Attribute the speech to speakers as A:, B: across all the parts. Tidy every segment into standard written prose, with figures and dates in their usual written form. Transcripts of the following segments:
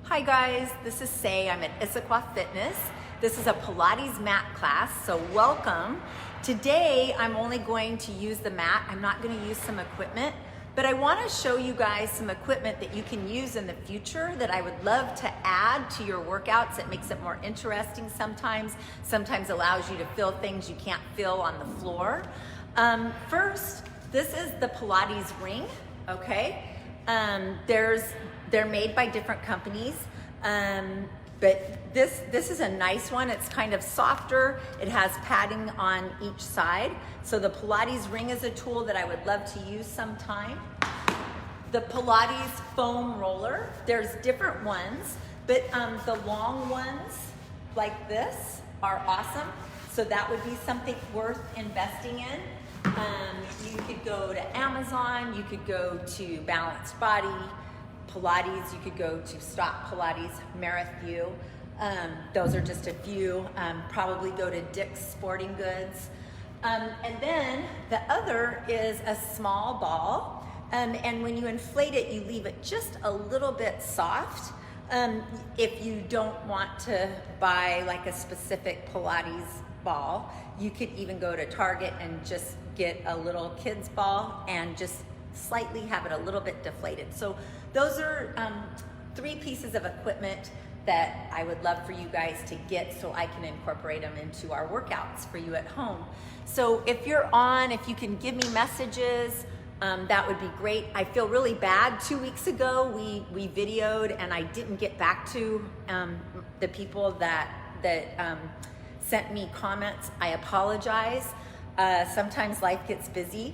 A: Hi guys, this is Say. I'm at Issaquah Fitness. This is a Pilates mat class, so welcome. Today I'm only going to use the mat. I'm not going to use some equipment, but I want to show you guys some equipment that you can use in the future that I would love to add to your workouts. It makes it more interesting sometimes allows you to feel things you can't feel on the floor. First, this is the Pilates Ring, okay? They're made by different companies, but this is a nice one. It's kind of softer. It has padding on each side. So the Pilates Ring is a tool that I would love to use sometime. The Pilates foam roller, there's different ones, but the long ones like this are awesome. So that would be something worth investing in. You could go to Amazon, you could go to Balanced Body, Pilates, you could go to Stop Pilates, Marathon. Those are just a few. Probably go to Dick's Sporting Goods. And then the other is a small ball. And when you inflate it, you leave it just a little bit soft. If you don't want to buy like a specific Pilates ball, you could even go to Target and just get a little kid's ball and just slightly have it a little bit deflated. So those are 3 pieces of equipment that I would love for you guys to get so I can incorporate them into our workouts for you at home. So if you're on, if you can give me messages, that would be great. I feel really bad. 2 weeks ago, we videoed and I didn't get back to the people that sent me comments. I apologize. Sometimes life gets busy.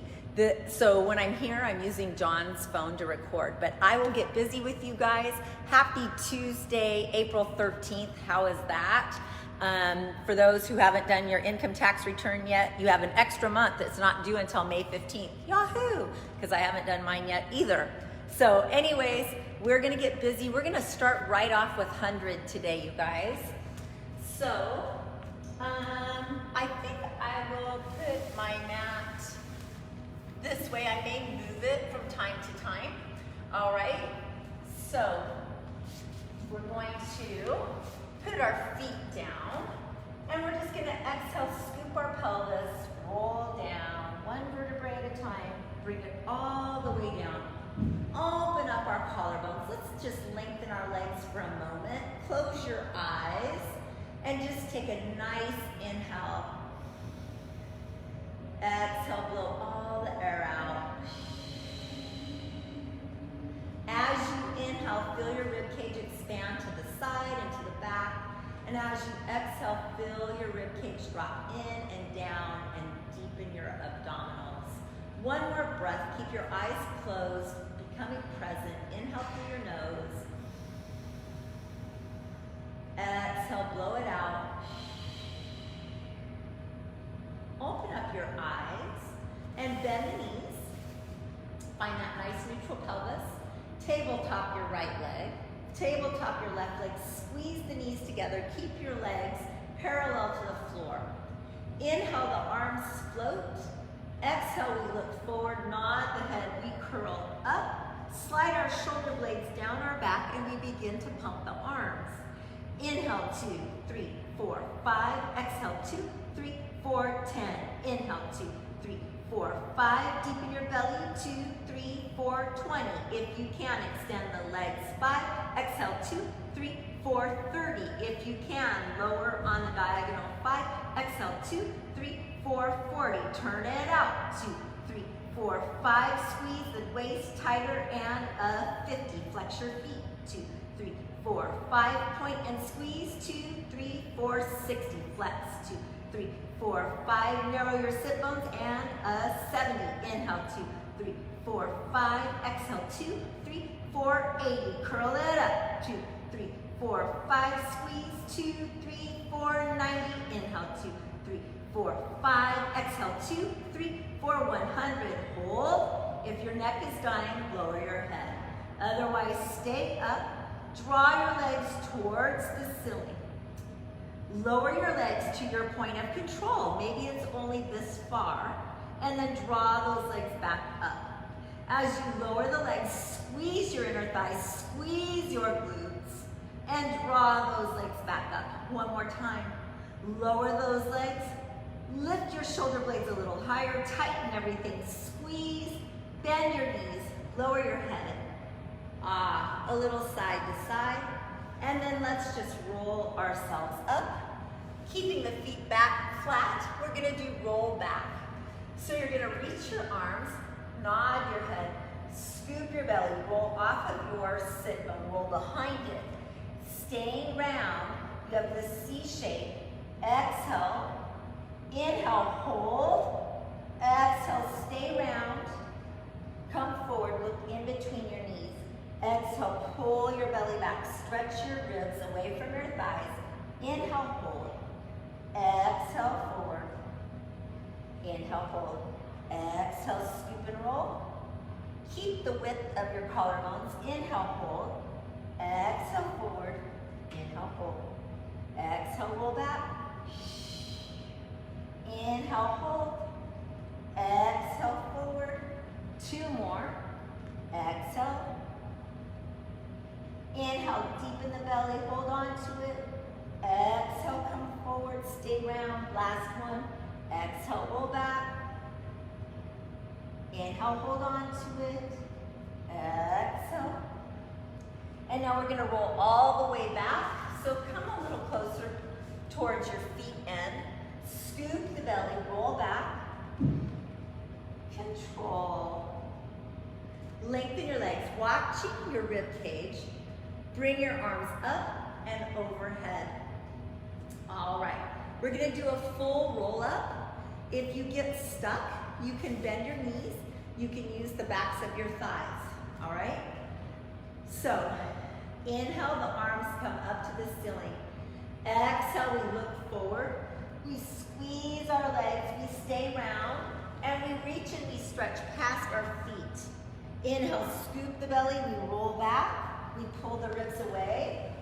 A: So when I'm here, I'm using John's phone to record, but I will get busy with you guys. Happy Tuesday, April 13th. How is that? For those who haven't done your income tax return yet, you have an extra month. It's not due until May 15th. Yahoo! Because I haven't done mine yet either. So anyways, we're gonna get busy. We're gonna start right off with 100 today, you guys. So, I think I will put my mat this way. I may move it from time to time. All right, so we're going to put our feet down and we're just gonna exhale, scoop our pelvis, roll down, 1 vertebrae at a time, bring it all the way down. Open up our collarbones. Let's just lengthen our legs for a moment. Close your eyes and just take a nice inhale. Exhale, blow all the air out. As you inhale, feel your rib cage expand to the side and to the back. And as you exhale, feel your rib cage drop in and down and deepen your abdominals. 1 more breath. Keep your eyes closed, becoming present. Inhale through your nose. Exhale, blow it out. Open up your eyes and bend the knees. Find that nice neutral pelvis. Tabletop your right leg. Tabletop your left leg. Squeeze the knees together. Keep your legs parallel to the floor. Inhale, the arms float. Exhale, we look forward, nod the head, we curl up. Slide our shoulder blades down our back and we begin to pump the arms. Inhale, 2, 3, 4, 5. Exhale, 2, 3, 4, 10. Inhale, 2, 3, 4, 5. Deepen your belly, 2, 3, 4, 20. If you can, extend the legs, 5. Exhale, 2, 3, 4, 30. If you can, lower on the diagonal, 5. Exhale, 2, 3, 4, 40. Turn it out, 2, 3, 4, 5. Squeeze the waist tighter and a 50. Flex your feet, 2, 3, 4, 5. Point and squeeze, 2, 3, 4, 60. Flex, 2, 3, 4, 5. Narrow your sit bones and a 70. Inhale, 2, 3, 4, 5. Exhale, 2, 3, 4, 80. Curl it up, 2, 3, 4, 5. Squeeze, 2, 3, 4, 90. Inhale, 2, 3, 4, 5. Exhale, 2, 3, 4, 100. Hold. If your neck is dying, lower your head. Otherwise, stay up. Draw your legs towards the ceiling. Lower your legs to your point of control. Maybe it's only this far. And then draw those legs back up. As you lower the legs, squeeze your inner thighs, squeeze your glutes. and draw those legs back up. One more time. Lower those legs. Lift your shoulder blades a little higher. Tighten everything. Squeeze. Bend your knees. Lower your head. A little side to side. And then let's just roll ourselves up. Keeping the feet back flat, we're gonna do roll back. So you're gonna reach your arms, nod your head, scoop your belly, roll off of your sit bone, roll behind it. Staying round, you have this C shape. Exhale, inhale, hold. Exhale, stay round. Come forward, look in between your knees. Exhale, pull your belly back, stretch your ribs away from your thighs. Inhale, hold. Exhale, forward. Inhale, hold. Exhale, scoop and roll. Keep the width of your collarbones. Inhale, hold. Exhale, forward. Inhale, hold. Exhale, roll back. Inhale, hold. Exhale, forward. Two more. Exhale. Inhale, deep in the belly. Hold on to it. Exhale, come forward. Stay round. Last one. Exhale, roll back. Inhale, hold on to it. Exhale. And now we're gonna roll all the way back. So come a little closer towards your feet end. Scoop the belly, roll back. Control. Lengthen your legs, watching your rib cage. Bring your arms up and overhead. All right, we're gonna do a full roll up. If you get stuck, you can bend your knees. You can use the backs of your thighs, all right? So, inhale, the arms come up to the ceiling. Exhale, we look forward. We squeeze our legs, we stay round, and we reach and we stretch past our feet. Inhale, scoop the belly, we roll back, we pull the ribs away.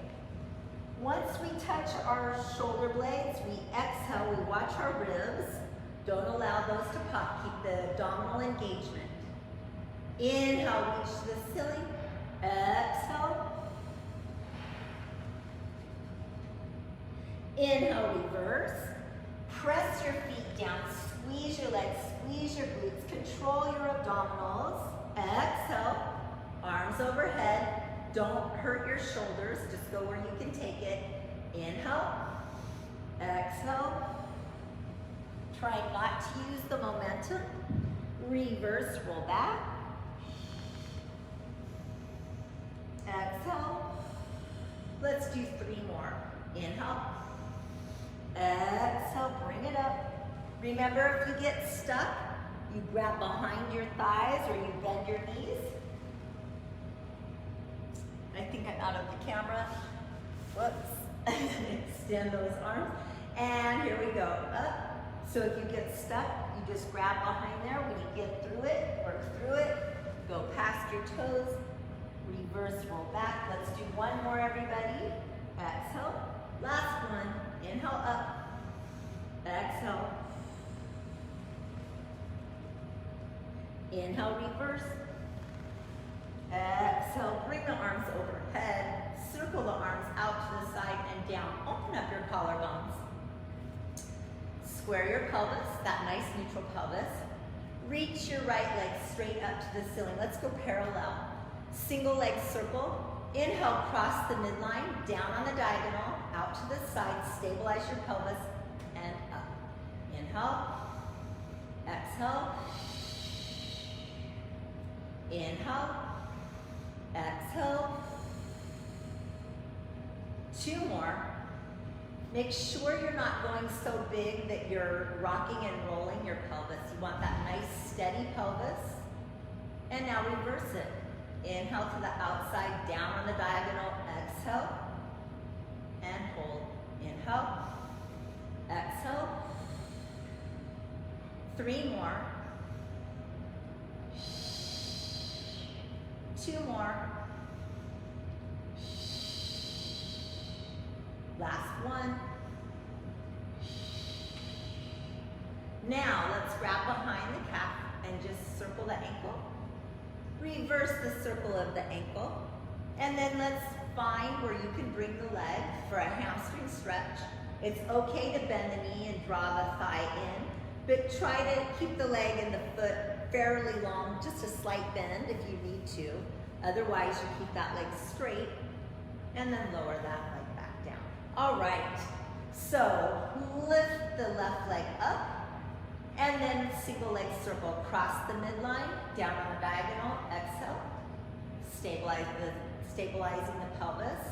A: Once we touch our shoulder blades, we exhale, we watch our ribs. Don't allow those to pop, keep the abdominal engagement. Inhale, reach to the ceiling. Exhale. Inhale, reverse. Press your feet down, squeeze your legs, squeeze your glutes, control your abdominals. Exhale, arms overhead. Don't hurt your shoulders, just go where you can take it. Inhale, exhale. Try not to use the momentum. Reverse, roll back. Exhale. Let's do 3 more. Inhale. Exhale, bring it up. Remember, if you get stuck, you grab behind your thighs or you bend your knees. I think I'm out of the camera. Whoops. Extend those arms. And here we go. Up. So if you get stuck, you just grab behind there. When you get through it, work through it. Go past your toes. Reverse, roll back. Let's do 1 more, everybody. Exhale. Last one. Inhale up. Exhale. Inhale, reverse. Exhale, bring the arms overhead. Circle the arms out to the side and down. Open up your collarbones. Square your pelvis, that nice neutral pelvis. Reach your right leg straight up to the ceiling. Let's go parallel. Single leg circle. Inhale, cross the midline, down on the diagonal, out to the side, stabilize your pelvis, and up. Inhale, exhale. Inhale, exhale. 2 more. Make sure you're not going so big that you're rocking and rolling your pelvis. You want that nice steady pelvis. And now reverse it. Inhale to the outside, down on the diagonal, exhale, and hold. Inhale, exhale. 3 more. 2 more. Last one. Now let's grab behind the calf and just circle the ankle. Reverse the circle of the ankle. And then let's find where you can bring the leg for a hamstring stretch. It's okay to bend the knee and draw the thigh in, but try to keep the leg and the foot fairly long, just a slight bend if you need to. Otherwise, you keep that leg straight and then lower that leg back down. All right, so lift the left leg up and then single leg circle across the midline, down on the diagonal, exhale. Stabilizing the pelvis,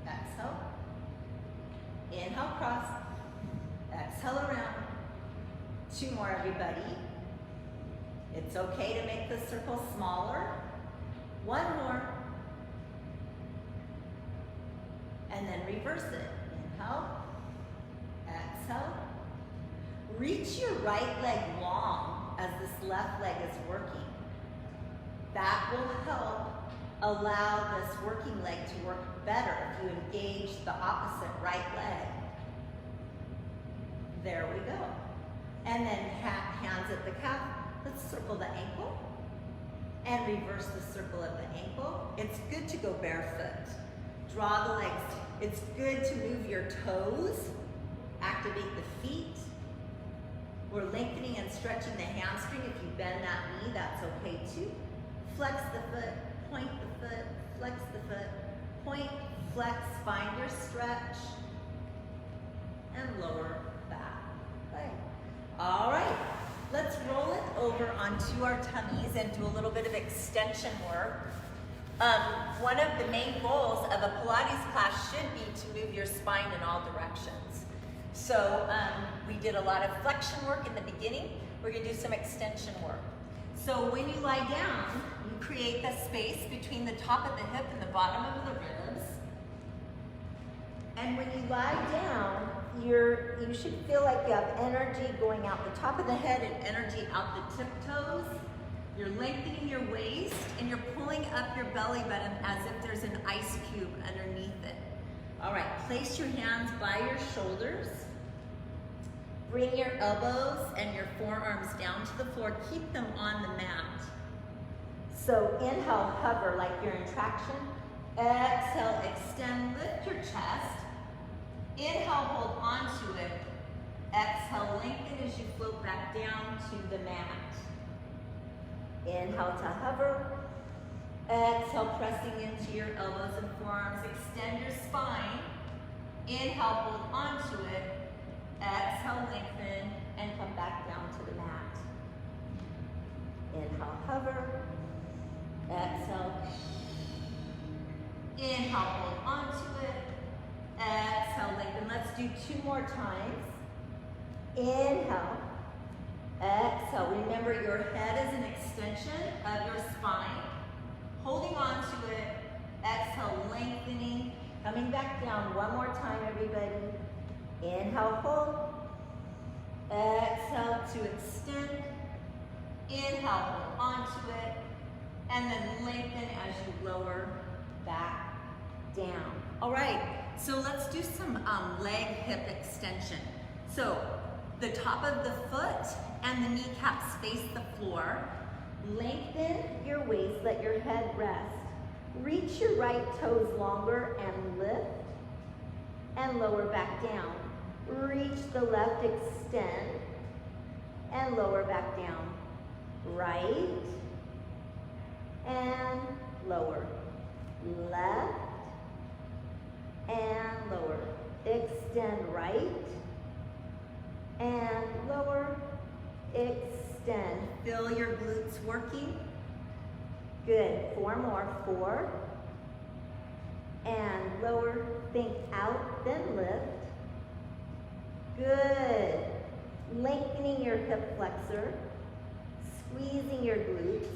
A: exhale. Inhale, cross, exhale around. 2 more, everybody. It's okay to make the circle smaller. 1 more. And then reverse it. Inhale, exhale. Reach your right leg long as this left leg is working. That will help allow this working leg to work better if you engage the opposite right leg. There we go. And then hands at the calf. Let's circle the ankle and reverse the circle of the ankle. It's good to go barefoot. Draw the legs. It's good to move your toes. Activate the feet. We're lengthening and stretching the hamstring. If you bend that knee, that's okay too. Flex the foot, point the foot, flex the foot, point, flex, find your stretch, and lower that leg. All right, let's roll it over onto our tummies and do a little bit of extension work. One of the main goals of a Pilates class should be to move your spine in all directions. So we did a lot of flexion work in the beginning. We're gonna do some extension work. So when you lie down, you create the space between the top of the hip and the bottom of the ribs. And when you lie down, you should feel like you have energy going out the top of the head and energy out the tiptoes. You're lengthening your waist and you're pulling up your belly button as if there's an ice cube underneath it. All right, place your hands by your shoulders. Bring your elbows and your forearms down to the floor. Keep them on the mat. So inhale, hover like you're in traction. Exhale, extend, lift your chest. Inhale, hold onto it. Exhale, lengthen as you float back down to the mat. Inhale to hover. Exhale, pressing into your elbows and forearms. Extend your spine. Inhale, hold onto it. Exhale, lengthen, and come back down to the mat. Inhale, hover. Exhale. Inhale, hold onto it. Exhale, lengthen. Let's do 2 more times. Inhale. Exhale. Remember, your head is an extension of your spine. Holding on to it. Exhale, lengthening. Coming back down. 1 more time, everybody. Inhale, hold. Exhale to extend. Inhale, hold onto it. And then lengthen as you lower back down. All right, so let's do some leg hip extension. So the top of the foot and the kneecaps face the floor. Lengthen your waist, let your head rest. Reach your right toes longer and lift. And lower back down. Reach the left, extend, and lower back down. Right, and lower. Left, and lower. Extend right, and lower. Extend. Feel your glutes working. Good. 4 more. 4, and lower. Think out, then lift. Good. Lengthening your hip flexor. Squeezing your glutes.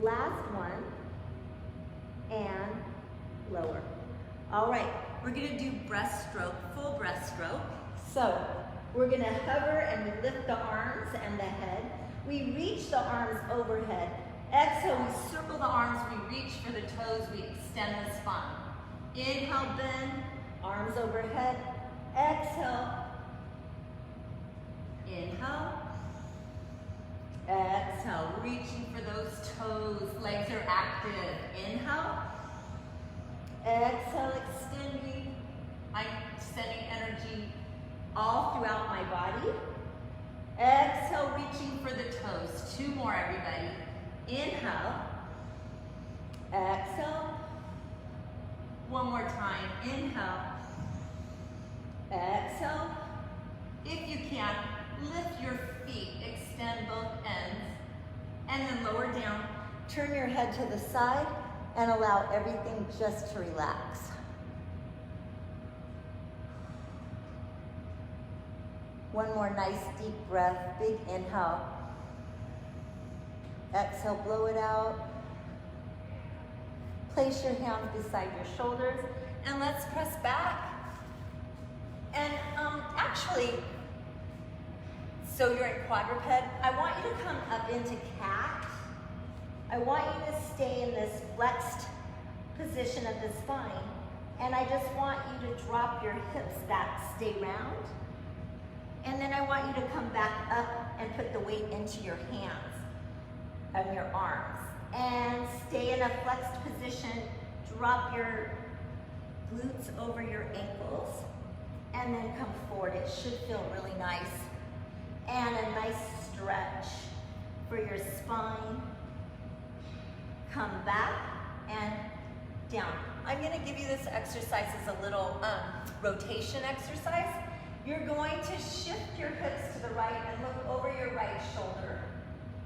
A: Last one. And lower. All right, we're gonna do breaststroke, full breaststroke. So we're gonna hover and we lift the arms and the head. We reach the arms overhead. Exhale, we circle the arms, we reach for the toes, we extend the spine. Inhale, bend, arms overhead. Exhale. Inhale. Exhale, reaching for those toes. Legs are active. Inhale. Exhale, extending. I'm sending energy all throughout my body. Exhale, reaching for the toes. 2 more, everybody. Inhale. Exhale. 1 more time. Inhale. Exhale. If you can, lift your feet. Extend both ends. And then lower down. Turn your head to the side and allow everything just to relax. One more nice deep breath, big inhale. Exhale, blow it out. Place your hands beside your shoulders and let's press back. And actually, so you're in quadruped. I want you to come up into cat. I want you to stay in this flexed position of the spine. And I just want you to drop your hips back, stay round. And then I want you to come back up and put the weight into your hands and your arms. And stay in a flexed position. Drop your glutes over your ankles. And then come forward. It should feel really nice. And a nice stretch for your spine. Come back and down. I'm going to give you this exercise as a little rotation exercise. You're going to shift your hips to the right and look over your right shoulder.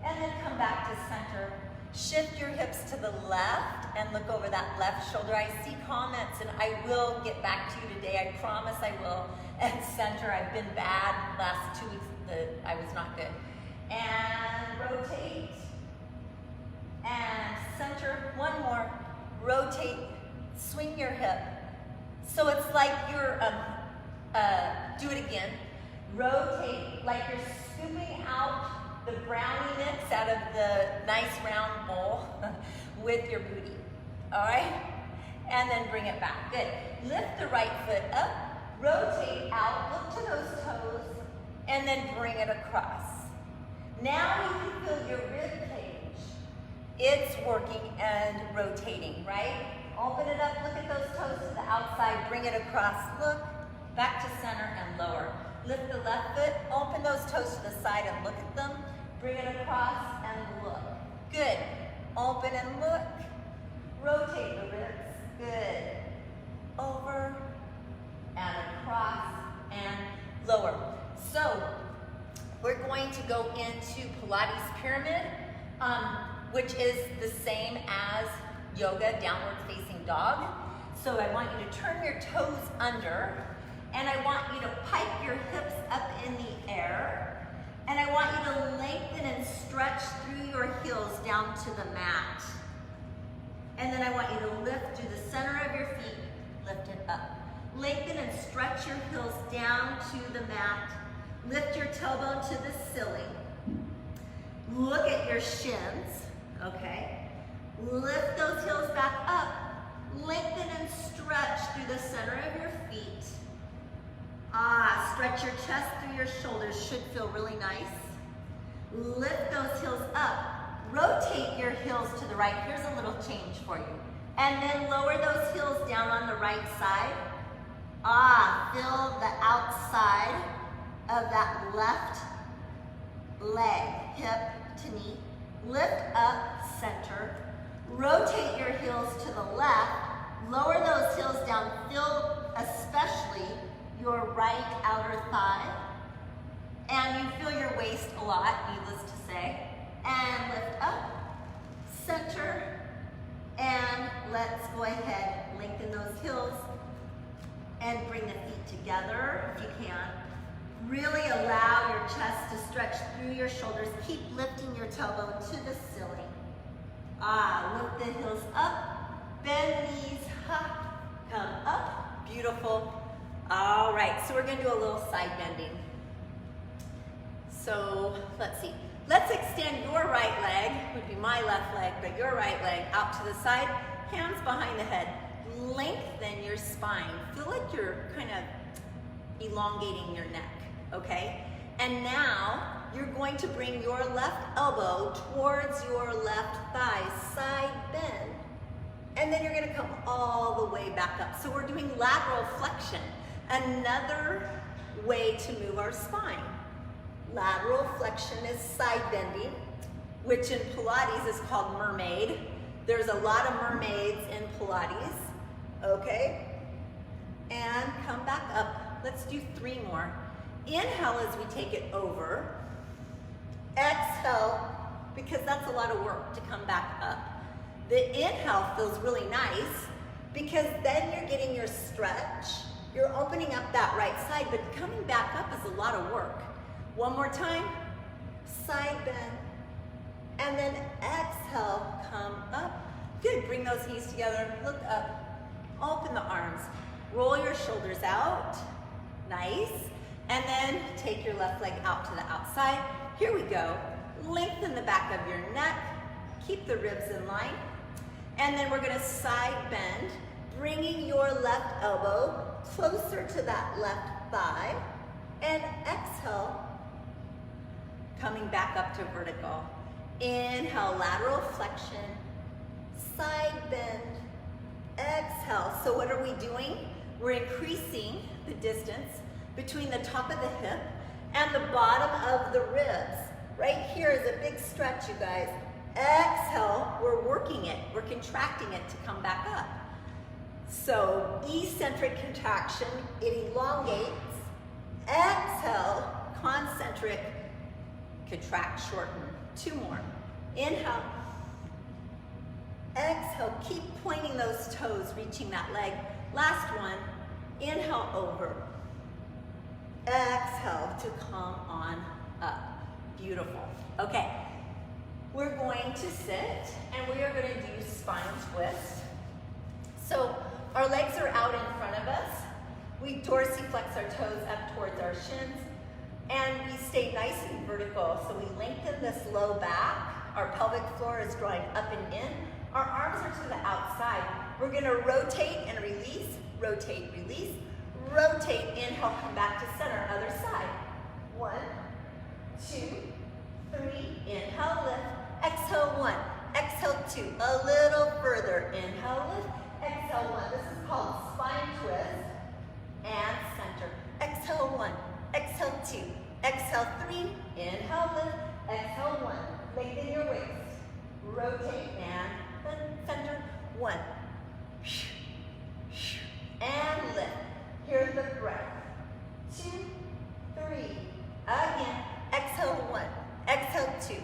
A: And then come back to center. Shift your hips to the left and look over that left shoulder. I see comments and I will get back to you today. I promise I will. And center, I've been bad last 2 weeks. I was not good. And rotate. And center. One more. Rotate. Swing your hip. So it's like you're, do it again. Rotate like you're scooping out the brownie mix out of the nice round bowl with your booty. All right? And then bring it back. Good. Lift the right foot up. Rotate out. Look to those toes. And then bring it across. Now you can feel your rib cage. It's working and rotating, right? Open it up. Look at those toes to the outside. Bring it across. Look. Back to center and lower. Lift the left foot. Open those toes to the side and look at them. Bring it across and look. Good. Open and look. Rotate the ribs. Good. Over and across and lower. So we're going to go into Pilates Pyramid, which is the same as yoga, downward facing dog. So I want you to turn your toes under, and I want you to pike your hips up in the air, and I want you to lengthen and stretch through your heels down to the mat. And then I want you to lift through the center of your feet, lift it up. Lengthen and stretch your heels down to the mat. Lift your tailbone to the ceiling. Look at your shins, okay? Lift those heels back up. Lengthen and stretch through the center of your feet. Stretch your chest through your shoulders. Should feel really nice. Lift those heels up. Rotate your heels to the right. Here's a little change for you. And then lower those heels down on the right side. Feel the outside of that left leg, hip to knee. Lift up, center. Rotate your heels to the left. Lower those heels down. Feel especially your right outer thigh. And you feel your waist a lot, needless to say. And lift up, center, and let's go ahead, lengthen those heels and bring the feet together if you can. Really allow your chest to stretch through your shoulders. Keep lifting your tailbone to the ceiling. Lift the heels up, bend the knees, come up, beautiful. All right, so we're gonna do a little side bending. So let's see. Let's extend your right leg, would be my left leg, but your right leg out to the side, hands behind the head. Lengthen your spine. Feel like you're kind of elongating your neck, okay? And now you're going to bring your left elbow towards your left thigh, side bend. And then you're gonna come all the way back up. So we're doing lateral flexion, another way to move our spine. Lateral flexion is side bending, which in Pilates is called Mermaid. There's a lot of mermaids in Pilates, okay? And come back up. Let's do 3 more. Inhale as we take it over. Exhale, because that's a lot of work to come back up. The inhale feels really nice because then you're getting your stretch. You're opening up that right side, but coming back up is a lot of work. One more time, side bend. And then exhale, come up. Good, bring those knees together, look up, open the arms, roll your shoulders out, nice. And then take your left leg out to the outside. Here we go. Lengthen the back of your neck, keep the ribs in line. And then we're gonna side bend, bringing your left elbow closer to that left thigh. And exhale, coming back up to vertical. Inhale, lateral flexion, side bend, exhale. So what are we doing? We're increasing the distance between the top of the hip and the bottom of the ribs. Right here is a big stretch, you guys. Exhale, we're working it. We're contracting it to come back up. So eccentric contraction, it elongates. Exhale, concentric, contract, shorten. 2 more. Inhale. Exhale, keep pointing those toes, reaching that leg. Last one. Inhale over. Exhale to come on up. Beautiful. Okay, we're going to sit and we are going to do spinal twist. So our legs are out in front of us. We dorsiflex our toes up towards our shins and we stay nice and vertical. So we lengthen this low back. Our pelvic floor is drawing up and in. Our arms are to the outside. We're going to rotate and release, rotate, release, rotate, inhale, come back to center, other side. 1, 2, 3, inhale, lift, exhale 1, exhale 2, a little further, inhale, lift, exhale 1. This is called spine twist and center. Exhale 1, exhale 2, exhale 3, inhale, lift, exhale 1. Lengthen your waist, rotate and center, 1, and lift. Here's the breath. 2, 3, again. Exhale 1, exhale 2,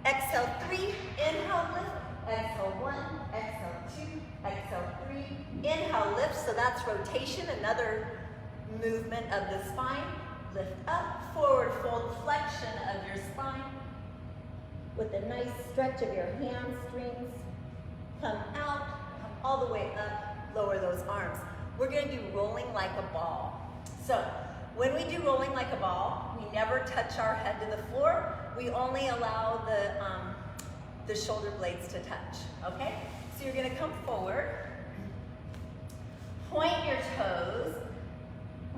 A: exhale 3, inhale lift, exhale 1, exhale 2, exhale 3, inhale lift. So that's rotation, another movement of the spine. Lift up, forward fold, flexion of your spine with a nice stretch of your hamstrings. Come out, come all the way up, lower those arms. We're going to do rolling like a ball. So when we do rolling like a ball, we never touch our head to the floor. We only allow the shoulder blades to touch, okay? So you're gonna come forward, point your toes,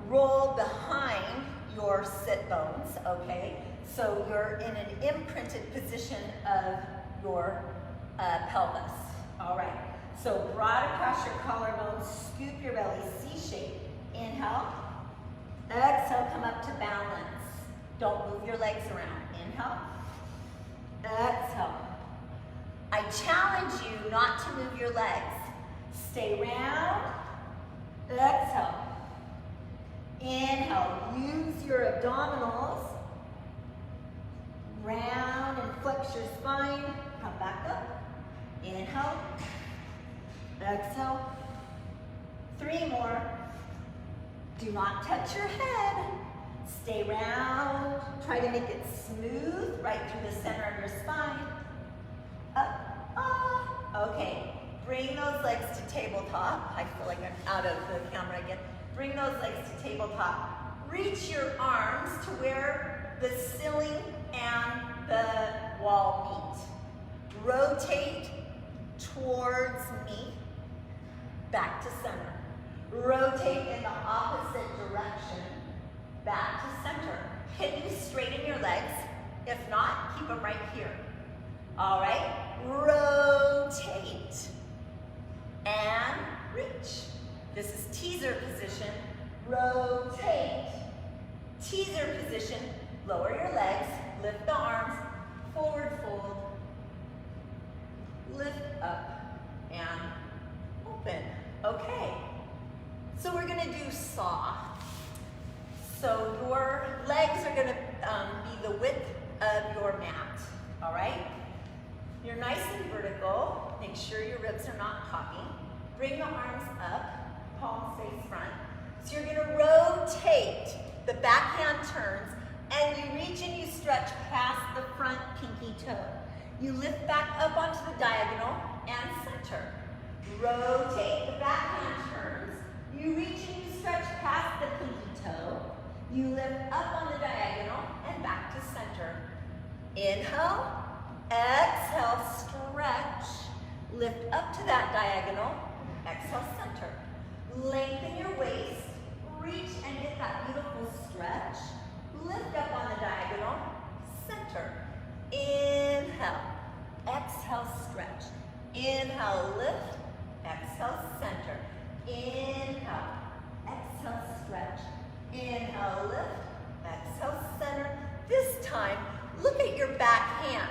A: roll behind your sit bones, okay? So you're in an imprinted position of your pelvis, all right? So broad across your collarbone, scoop your belly, C shape. Inhale. Exhale, come up to balance. Don't move your legs around. Inhale. Exhale. I challenge you not to move your legs. Stay round. Exhale. Inhale. Use your abdominals. Round and flex your spine. Come back up. Inhale. Exhale. 3 more. Do not touch your head. Stay round. Try to make it smooth right through the center of your spine. Up, up. Okay. Bring those legs to tabletop. I feel like I'm out of the camera again. Bring those legs to tabletop. Reach your arms to where the ceiling and the wall meet. Rotate towards me. Back to center. Rotate in the opposite direction. Back to center. Can you straighten your legs? If not, keep them right here. All right. Rotate. and reach. This is teaser position. Rotate. Teaser position. Lower your legs, lift the arms, forward fold, lift up and open. Okay, so we're gonna do saw. So your legs are gonna be the width of your mat, all right? You're nice and vertical. Make sure your ribs are not cocking. Bring the arms up, palms face front. So you're gonna rotate. The backhand turns, and you reach and you stretch past the front pinky toe. You lift back up onto the diagonal and center. Rotate, the backhand turns. You reach and you stretch past the pinky toe. You lift up on the diagonal and back to center. Inhale, exhale, stretch. Lift up to that diagonal, exhale, center. Lengthen your waist, reach and get that beautiful stretch. Lift up on the diagonal, center. Inhale, exhale, stretch. Inhale, lift, exhale, center. Inhale, exhale, stretch. Inhale, lift, exhale, center. This time, look at your back hand.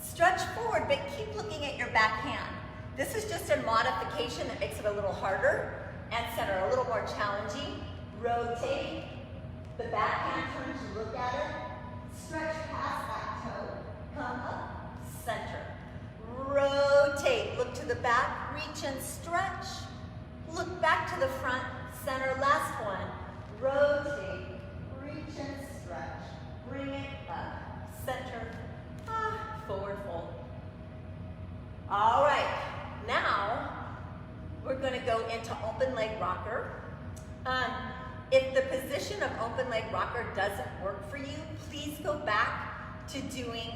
A: Stretch forward, but keep looking at your back hand. This is just a modification that makes it a little harder and center, a little more challenging. Rotate. The backhand turns, you look at it, stretch past that toe, come up, center. Rotate, look to the back, reach and stretch. Look back to the front, center, last one. Rotate, reach and stretch. Bring it up, center, forward fold. All right, now we're gonna go into open leg rocker. If the position of open leg rocker doesn't work for you, please go back to doing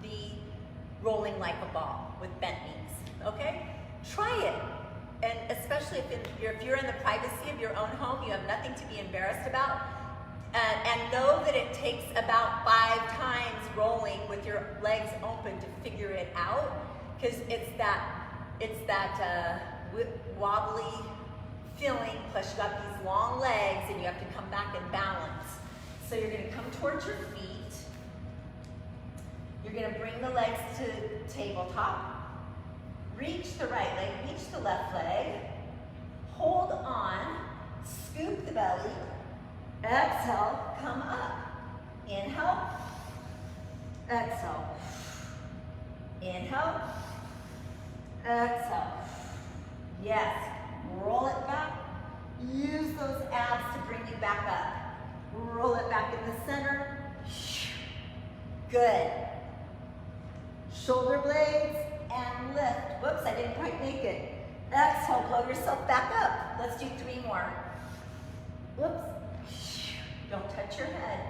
A: the rolling like a ball with bent knees, okay? Try it, and especially if you're in the privacy of your own home, you have nothing to be embarrassed about, and know that it takes about 5 times rolling with your legs open to figure it out, because it's that wobbly feeling, plus you got these long legs and you have to come back and balance. So you're gonna come towards your feet. You're gonna bring the legs to tabletop. Reach the right leg, reach the left leg. Hold on, scoop the belly. Exhale, come up. Inhale, exhale. Inhale, exhale. Yes. Roll it back. Use those abs to bring you back up. Roll it back in the center. Good. Shoulder blades and lift. Whoops, I didn't quite make it. Exhale, blow yourself back up. Let's do 3 more. Whoops. Don't touch your head.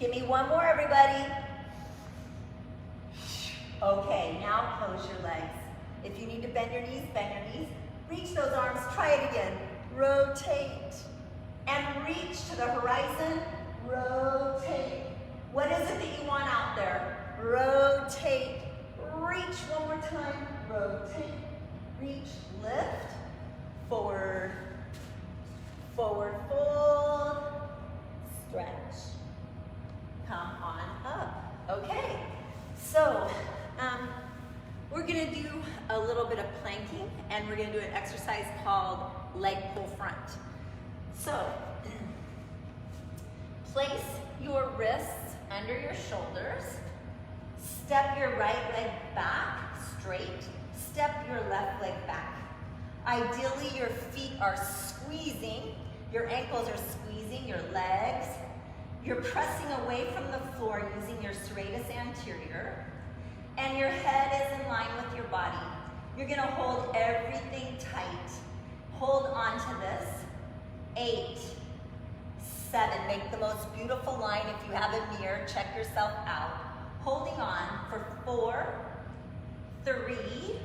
A: Give me 1 more, everybody. Okay, now close your legs. If you need to bend your knees, bend your knees. Reach those arms, try it again. Rotate. And reach to the horizon. Rotate. What is it that you want out there? Rotate. Reach one more time. Rotate. Reach, lift. Forward. Forward fold. Stretch. Come on up. Okay. So, we're gonna do a little bit of planking, and we're gonna do an exercise called leg pull front. So, place your wrists under your shoulders, step your right leg back straight, step your left leg back. Ideally, your feet are squeezing, your ankles are squeezing your legs, you're pressing away from the floor using your serratus anterior, and your head is in line with your body. You're gonna hold everything tight. Hold on to this. 8, 7, make the most beautiful line. If you have a mirror, check yourself out. Holding on for 4, 3,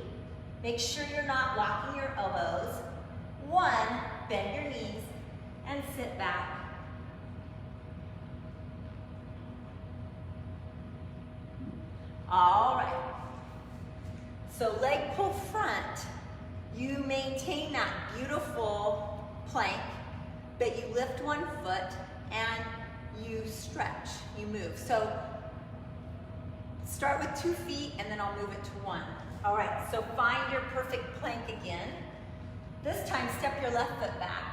A: make sure you're not locking your elbows. 1, bend your knees and sit back. All right. So leg pull front, you maintain that beautiful plank, but you lift one foot and you stretch, you move. So start with 2 feet and then I'll move it to 1. All right, so find your perfect plank again. This time, step your left foot back,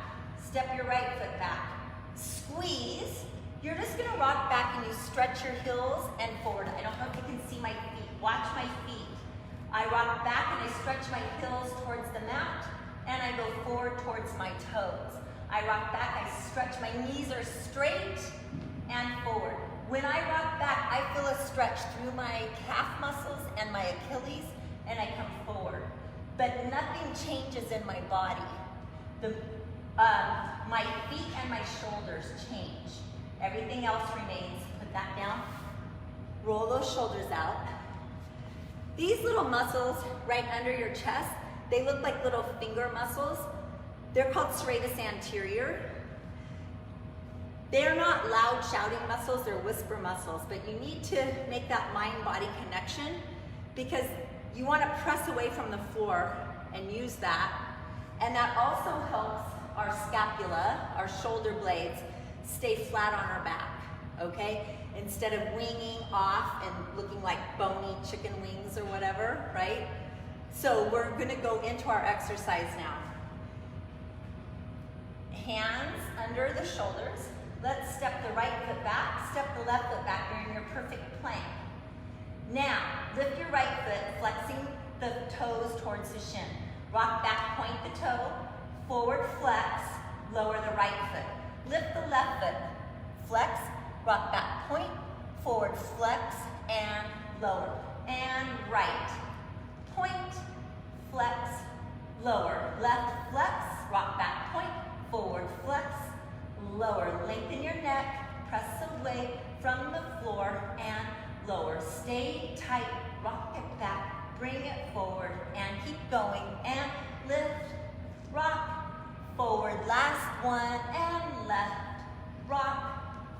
A: step your right foot back. Squeeze. You're just gonna rock back and you stretch your heels and forward. I don't know if you can see my feet. Watch my feet. I rock back and I stretch my heels towards the mat and I go forward towards my toes. I rock back, I stretch, my knees are straight and forward. When I rock back, I feel a stretch through my calf muscles and my Achilles and I come forward. But nothing changes in my body. My feet and my shoulders change. Everything else remains. Put that down. Roll those shoulders out. These little muscles right under your chest, they look like little finger muscles. They're called Serratus Anterior. They're not loud shouting muscles, they're whisper muscles, but you need to make that mind-body connection because you want to press away from the floor and use that. And that also helps our scapula, our shoulder blades, stay flat on our back, okay? Instead of winging off and looking like bony chicken wings or whatever, right? So we're gonna go into our exercise now. Hands under the shoulders. Let's step the right foot back, step the left foot back. You're in your perfect plank. Now, lift your right foot, flexing the toes towards the shin. Rock back, point the toe, forward flex, lower the right foot. Lift the left foot, flex, rock back, point, forward flex, and lower. And right. Point, flex, lower. Left flex, rock back, point, forward flex, lower. Lengthen your neck, press away from the floor, and lower. Stay tight, rock it back, bring it forward, and keep going. And lift, rock, forward. Last one, and left, rock,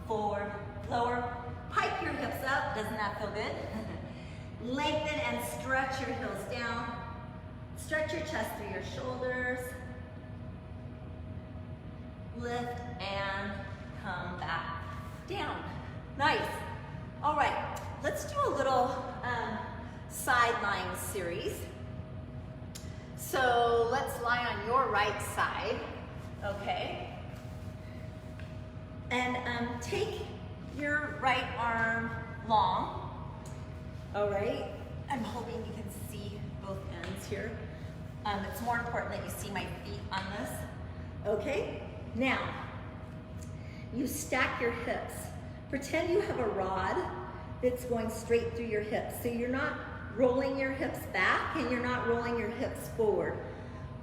A: forward, lower. Pipe your hips up. Doesn't that feel good? Lengthen and stretch your heels down. Stretch your chest through your shoulders. Lift and come back down. Nice. All right, let's do a little sideline series. So let's lie on your right side, okay? And take your right arm long, all right? I'm hoping you can see both ends here. It's more important that you see my feet on this, okay? Now, you stack your hips. Pretend you have a rod that's going straight through your hips. So you're not rolling your hips back and you're not rolling your hips forward.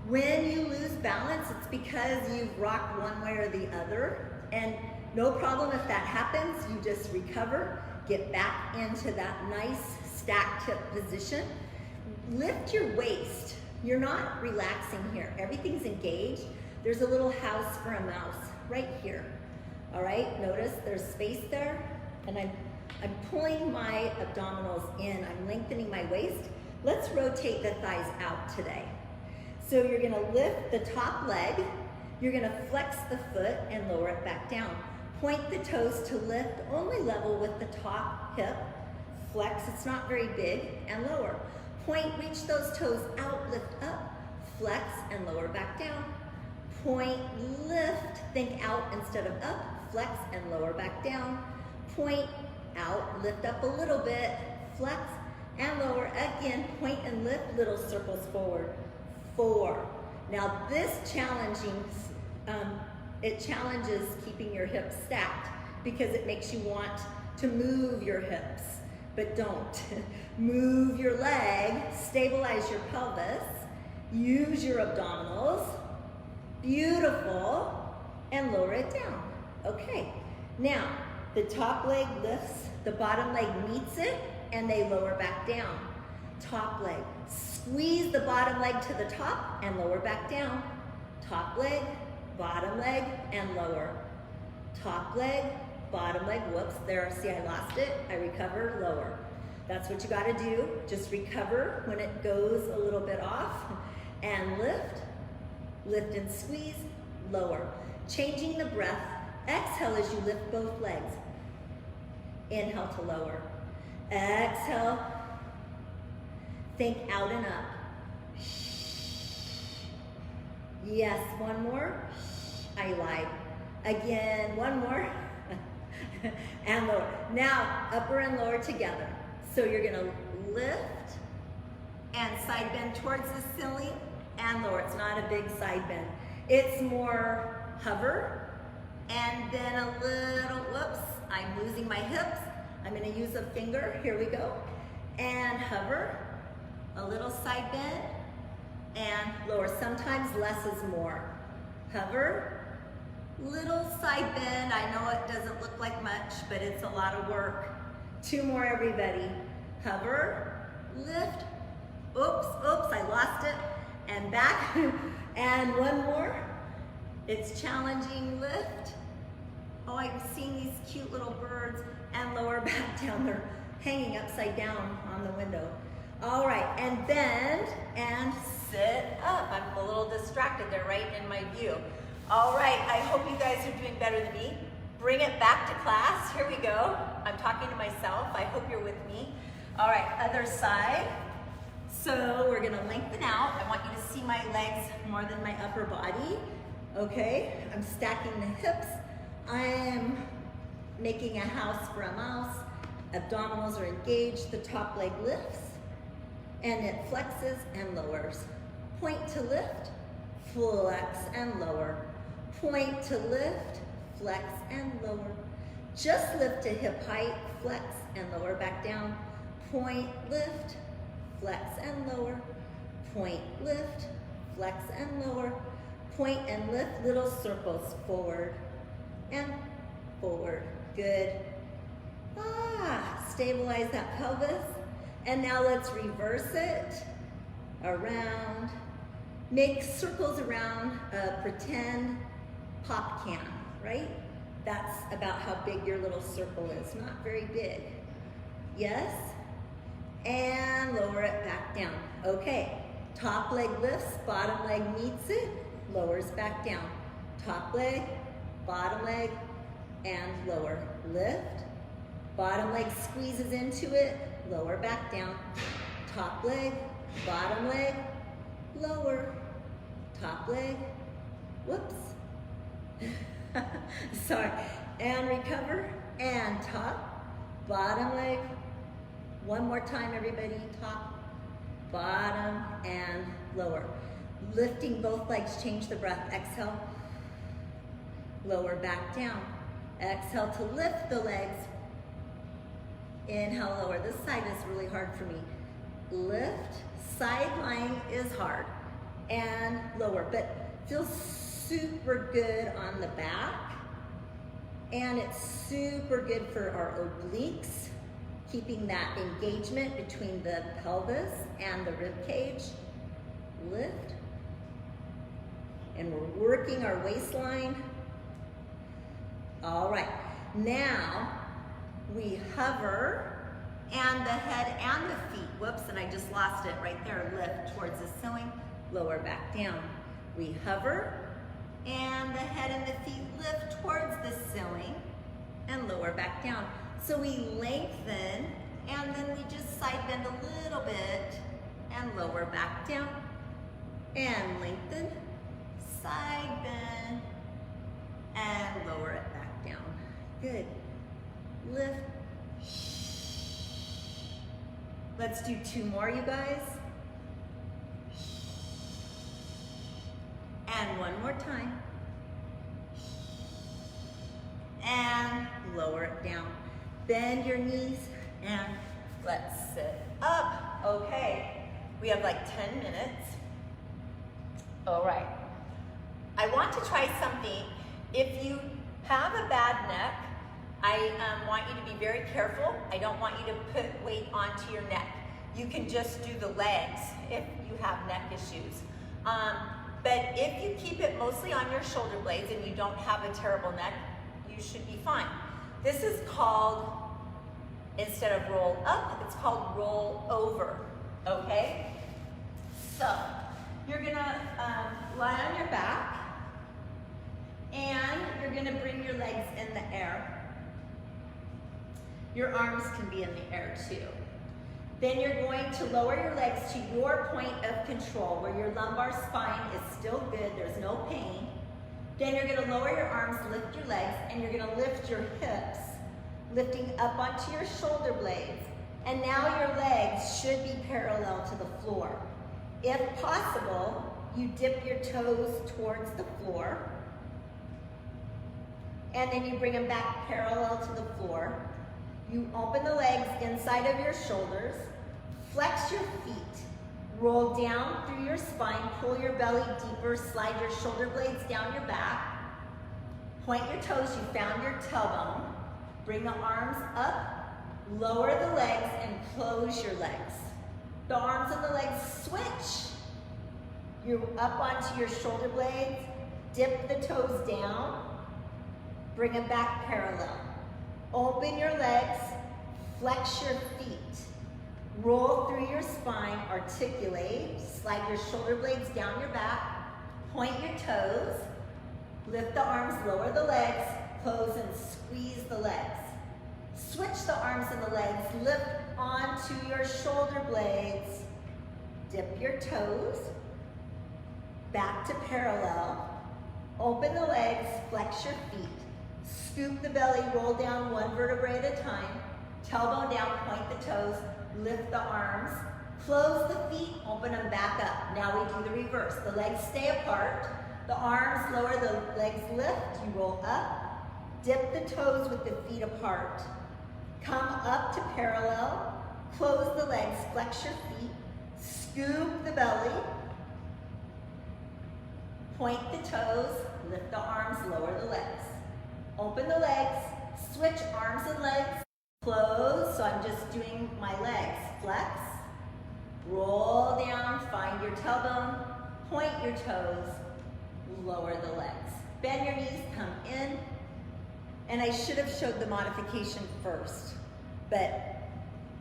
A: When you lose balance, it's because you've rocked one way or the other. And no problem if that happens, you just recover, get back into that nice stacked hip position. Lift your waist. You're not relaxing here. Everything's engaged. There's a little house for a mouse right here. All right, notice there's space there, and I'm pulling my abdominals in. I'm lengthening my waist. Let's rotate the thighs out today. So you're gonna lift the top leg, you're gonna flex the foot and lower it back down. Point the toes to lift, only level with the top hip. Flex, it's not very big, and lower. Point, reach those toes out, lift up, flex, and lower back down. Point, lift, think out instead of up, flex, and lower back down. Point, out, lift up a little bit, flex, and lower. Again, point and lift, little circles forward. 4. Now this it challenges keeping your hips stacked because it makes you want to move your hips, but don't. Move your leg, stabilize your pelvis, use your abdominals, beautiful, and lower it down. Okay, now the top leg lifts, the bottom leg meets it, and they lower back down. Top leg, squeeze the bottom leg to the top and lower back down. Top leg, bottom leg, and lower. Top leg, bottom leg, whoops, there, see I lost it, I recover, lower. That's what you gotta do. Just recover when it goes a little bit off, and lift and squeeze, lower. Changing the breath, exhale as you lift both legs. Inhale to lower. Exhale, think out and up. Yes, one more. I lied. Again, one more. And lower. Now, upper and lower together. So you're gonna lift and side bend towards the ceiling and lower. It's not a big side bend. It's more hover and then a little, whoops, I'm losing my hips. I'm gonna use a finger, here we go. And hover, a little side bend and lower. Sometimes less is more. Hover, little side bend. I know it doesn't look like much, but it's a lot of work. 2 more, everybody. Hover, lift, oops, I lost it, and back, and one more. It's challenging, lift. Oh, I'm seeing these cute little birds, and lower back down. They're hanging upside down on the window. All right, and bend, and sit up. I'm a little distracted, they're right in my view. All right, I hope you guys are doing better than me. Bring it back to class, here we go. I'm talking to myself, I hope you're with me. All right, other side. So we're gonna lengthen out. I want you to see my legs more than my upper body. Okay, I'm stacking the hips. I'm making a house for a mouse. Abdominals are engaged, the top leg lifts, and it flexes and lowers. Point to lift, flex and lower. Point to lift, flex and lower. Just lift to hip height, flex and lower back down. Point, lift, flex and lower. Point, lift, flex and lower. Point and lift, little circles, forward and forward. Good. Stabilize that pelvis. And now let's reverse it. Around. Make circles around a pretend pop can, right? That's about how big your little circle is, not very big. Yes? And lower it back down. Okay, top leg lifts, bottom leg meets it, lowers back down. Top leg, bottom leg, and lower. Lift, bottom leg squeezes into it, lower back down. Top leg, bottom leg, lower. Top leg, whoops. Sorry, and recover, and top, bottom leg. One more time, everybody, top, bottom, and lower. Lifting both legs, change the breath. Exhale, lower back down. Exhale to lift the legs. Inhale, lower. This side is really hard for me. Lift, sideline is hard, and lower, but feels super good on the back, and it's super good for our obliques, keeping that engagement between the pelvis and the rib cage. Lift, and we're working our waistline. All right, now we hover, and the head and the feet, whoops, and I just lost it right there, lift towards the ceiling, lower back down. We hover, and the head and the feet lift towards the ceiling and lower back down. So we lengthen, and then we just side bend a little bit and lower back down. And lengthen, side bend, and lower it back down. Good. Lift. Let's do 2 more, you guys. And one more time. And lower it down. Bend your knees and let's sit up. Okay, we have like 10 minutes. All right. I want to try something. If you have a bad neck, I want you to be very careful. I don't want you to put weight onto your neck. You can just do the legs if you have neck issues. But if you keep it mostly on your shoulder blades and you don't have a terrible neck, you should be fine. This is called Instead of roll up, it's called roll over, okay? So, you're gonna lie on your back, and you're gonna bring your legs in the air. Your arms can be in the air too. Then you're going to lower your legs to your point of control, where your lumbar spine is still good, there's no pain. Then you're gonna lower your arms, lift your legs, and you're gonna lift your hips, lifting up onto your shoulder blades. And now your legs should be parallel to the floor. If possible, you dip your toes towards the floor, and then you bring them back parallel to the floor. You open the legs inside of your shoulders, flex your feet, roll down through your spine, pull your belly deeper, slide your shoulder blades down your back, point your toes, you found your tailbone, bring the arms up, lower the legs, and close your legs. The arms and the legs switch. You're up onto your shoulder blades, dip the toes down, bring them back parallel. Open your legs, flex your feet, roll through your spine, articulate, slide your shoulder blades down your back, point your toes, lift the arms, lower the legs, close and squeeze the legs. Switch the arms and the legs, lift onto your shoulder blades, dip your toes, back to parallel, open the legs, flex your feet, scoop the belly, roll down one vertebrae at a time, tailbone down, point the toes, lift the arms, close the feet, open them back up. Now we do the reverse. The legs stay apart, the arms lower, the legs lift, you roll up, dip the toes with the feet apart, come up to parallel, close the legs, flex your feet, scoop the belly, point the toes, lift the arms, lower the legs. Open the legs, switch arms and legs, close, so I'm just doing my legs. Flex, roll down, find your tailbone, point your toes, lower the legs. Bend your knees, come in. And I should have showed the modification first, but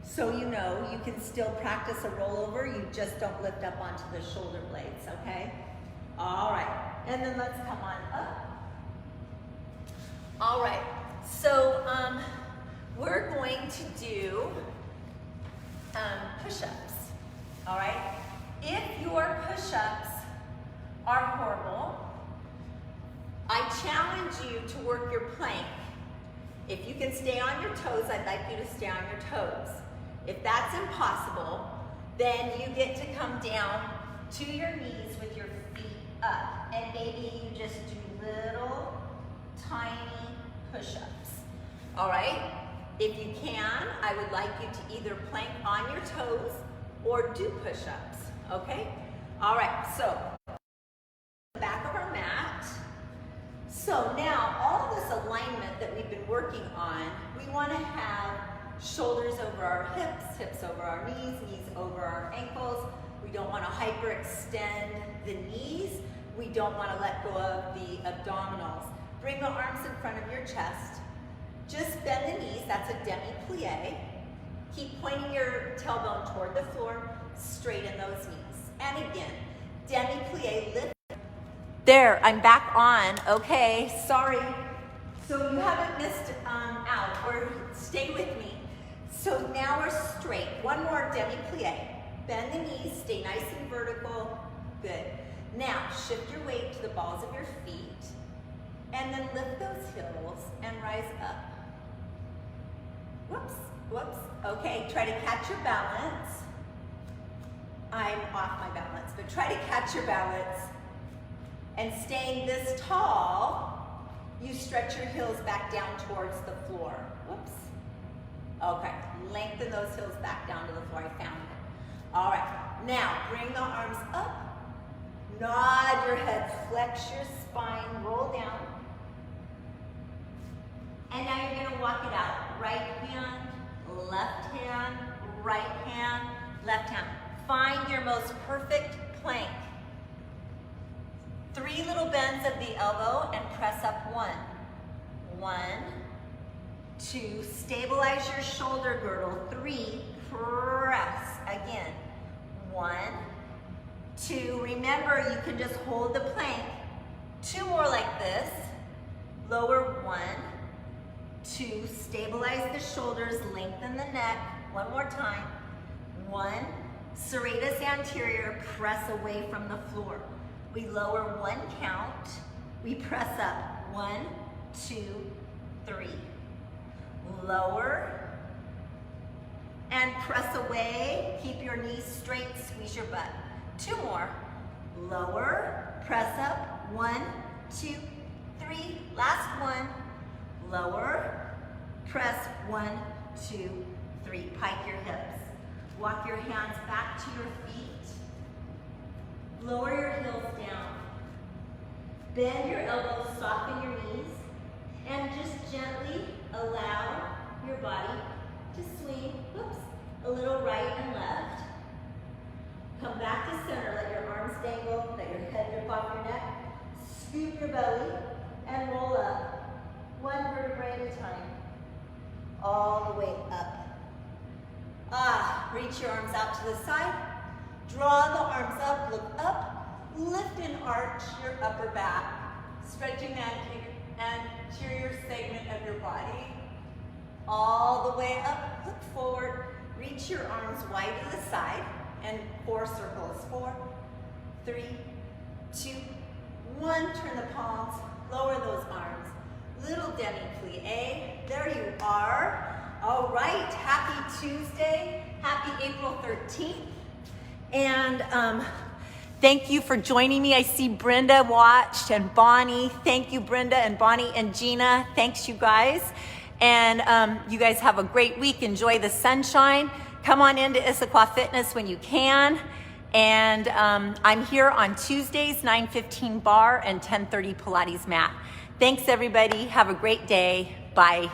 A: so you know, you can still practice a rollover, you just don't lift up onto the shoulder blades, okay? All right, and then let's come on up. All right, so we're going to do push-ups, all right? If your push-ups are horrible, I challenge you to work your plank. If you can stay on your toes, I'd like you to stay on your toes. If that's impossible, then you get to come down to your knees with your feet up, and maybe you just do little tiny push-ups, all right? If you can, I would like you to either plank on your toes or do push-ups, okay? All right, so the back of our mat. So now, all of this alignment that we've been working on, we want to have shoulders over our hips, hips over our knees, knees over our ankles. We don't want to hyperextend the knees. We don't want to let go of the abdominals. Bring the arms in front of your chest. Just bend the knees, that's a demi-plie. Keep pointing your tailbone toward the floor, straighten those knees. And again, demi-plie, lift. There, I'm back on, okay, sorry. So you haven't missed out, or stay with me. So now we're straight. One more demi-plie. Bend the knees, stay nice and vertical, good. Now, shift your weight to the balls of your feet, and then lift those heels and rise up. Whoops, whoops. Okay, try to catch your balance. I'm off my balance, but try to catch your balance. And staying this tall, you stretch your heels back down towards the floor. Whoops. Okay, lengthen those heels back down to the floor. I found it. All right, now bring the arms up, nod your head, flex your spine, roll down. And now you're gonna walk it out. Right hand, left hand, right hand, left hand. Find your most perfect plank. 3 little bends of the elbow and press up 1. 1, 2, stabilize your shoulder girdle. 3, press again. 1, 2, remember you can just hold the plank. 2 more like this. Lower. 1, 2, stabilize the shoulders, lengthen the neck. One more time. 1, Serratus Anterior, press away from the floor. We lower 1 count. We press up. 1, 2, 3. Lower and press away. Keep your knees straight, squeeze your butt. 2 more. Lower, press up. 1, 2, 3. Last one. Lower, press. 1, 2, 3. Pike your hips. Walk your hands back to your feet. Lower your heels down. Bend your elbows, soften your knees, and just gently allow your body to swing, a little right and left. Come back to center, let your arms dangle, let your head drip off your neck. Scoop your belly and roll up, 1 vertebrae at a time, all the way up. Reach your arms out to the side. Draw the arms up, look up, lift and arch your upper back, stretching that anterior segment of your body. All the way up, look forward, reach your arms wide to the side, and 4 circles. 4, 3, 2, 1. Turn the palms, lower those arms. Little demi-plie. There you are. All right, happy Tuesday, happy April 13th. And thank you for joining me. I see Brenda watched and Bonnie. Thank you, Brenda and Bonnie and Gina. Thanks, you guys. And you guys have a great week. Enjoy the sunshine. Come on into Issaquah Fitness when you can. And I'm here on Tuesdays, 9:15 bar and 10:30 Pilates mat. Thanks, everybody. Have a great day. Bye.